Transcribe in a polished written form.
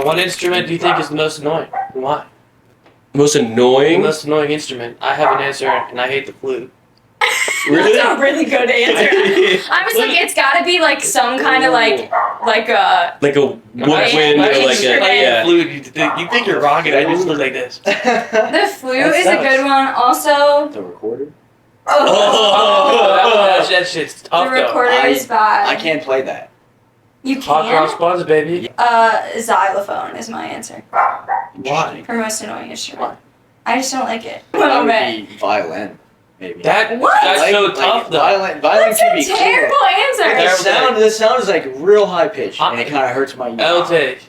What instrument do you think is the most annoying? And why? Most The annoying? most annoying instrument. I have an answer, and I hate the flute. That's a really good answer. I was like, it's gotta be like some kind of like a Like a woodwind or like instrument. a Flute. You think you're rocking? I just look like this. the flute That is a sucks. good one. Also, The recorder? Oh, that shit's the tough though. recorder is bad. I can't play that. You Hot cross can. buns, baby. Xylophone is my answer Why? for most annoying instrument. Why? I just don't like it. That would be violin, maybe. That What? that's so tough though. Violin That's can be a terrible cool. answer. Terrible. The sound is like real high pitched, and it I- kind of hurts my ear. I'll take.